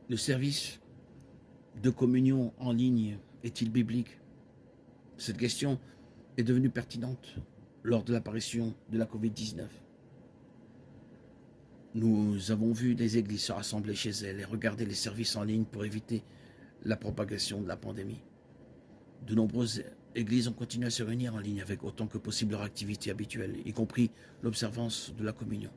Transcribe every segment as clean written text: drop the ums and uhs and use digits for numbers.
Le service de communion en ligne est-il biblique? Cette question est devenue pertinente lors de l'apparition de la Covid-19. Nous avons vu des églises se rassembler chez elles et regarder les services en ligne pour éviter la propagation de la pandémie. De nombreuses églises ont continué à se réunir en ligne avec autant que possible leur activité habituelle, y compris l'observance de la communion.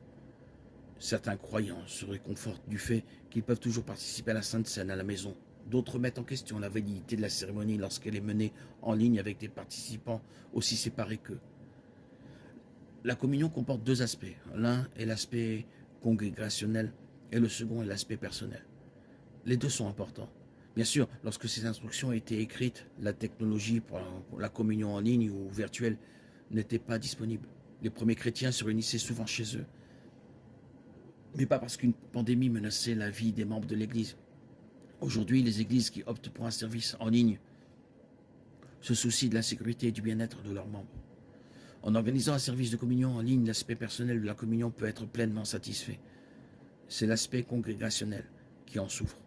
Certains croyants se réconfortent du fait qu'ils peuvent toujours participer à la Sainte Seine à la maison. D'autres mettent en question la validité de la cérémonie lorsqu'elle est menée en ligne avec des participants aussi séparés qu'eux. La communion comporte deux aspects. L'un est l'aspect congrégationnel et le second est l'aspect personnel. Les deux sont importants. Bien sûr, lorsque ces instructions étaient écrites, la technologie pour la communion en ligne ou virtuelle n'était pas disponible. Les premiers chrétiens se réunissaient souvent chez eux, mais pas parce qu'une pandémie menaçait la vie des membres de l'Église. Aujourd'hui, les églises qui optent pour un service en ligne se soucient de la sécurité et du bien-être de leurs membres. En organisant un service de communion en ligne, l'aspect personnel de la communion peut être pleinement satisfait. C'est l'aspect congrégationnel qui en souffre.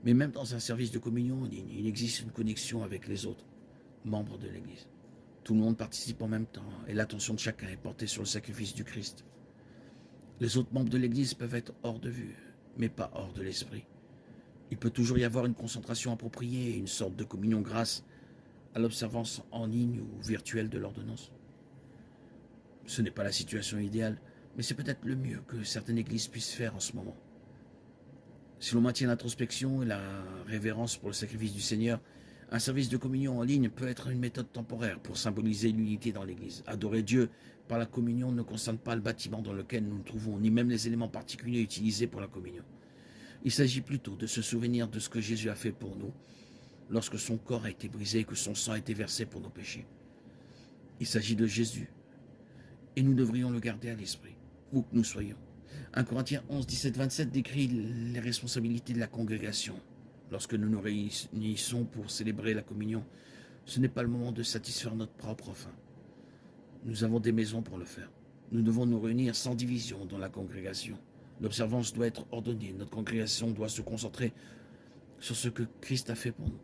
Mais même dans un service de communion en ligne, il existe une connexion avec les autres membres de l'Église. Tout le monde participe en même temps et l'attention de chacun est portée sur le sacrifice du Christ. Les autres membres de l'Église peuvent être hors de vue, mais pas hors de l'esprit. Il peut toujours y avoir une concentration appropriée et une sorte de communion grâce à l'observance en ligne ou virtuelle de l'ordonnance. Ce n'est pas la situation idéale, mais c'est peut-être le mieux que certaines églises puissent faire en ce moment. Si l'on maintient l'introspection et la révérence pour le sacrifice du Seigneur, un service de communion en ligne peut être une méthode temporaire pour symboliser l'unité dans l'Église. Adorer Dieu par la communion ne concerne pas le bâtiment dans lequel nous nous trouvons, ni même les éléments particuliers utilisés pour la communion. Il s'agit plutôt de se souvenir de ce que Jésus a fait pour nous, lorsque son corps a été brisé et que son sang a été versé pour nos péchés. Il s'agit de Jésus, et nous devrions le garder à l'esprit, où que nous soyons. 1 Corinthiens 11, 17, 27 décrit les responsabilités de la congrégation. Lorsque nous nous réunissons pour célébrer la communion, ce n'est pas le moment de satisfaire notre propre faim. Nous avons des maisons pour le faire. Nous devons nous réunir sans division dans la congrégation. L'observance doit être ordonnée. Notre congrégation doit se concentrer sur ce que Christ a fait pour nous.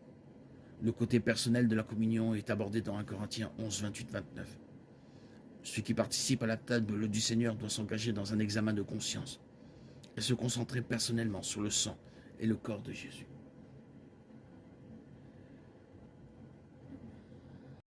Le côté personnel de la communion est abordé dans 1 Corinthiens 11, 28, 29. Celui qui participe à la table du Seigneur doit s'engager dans un examen de conscience et se concentrer personnellement sur le sang et le corps de Jésus.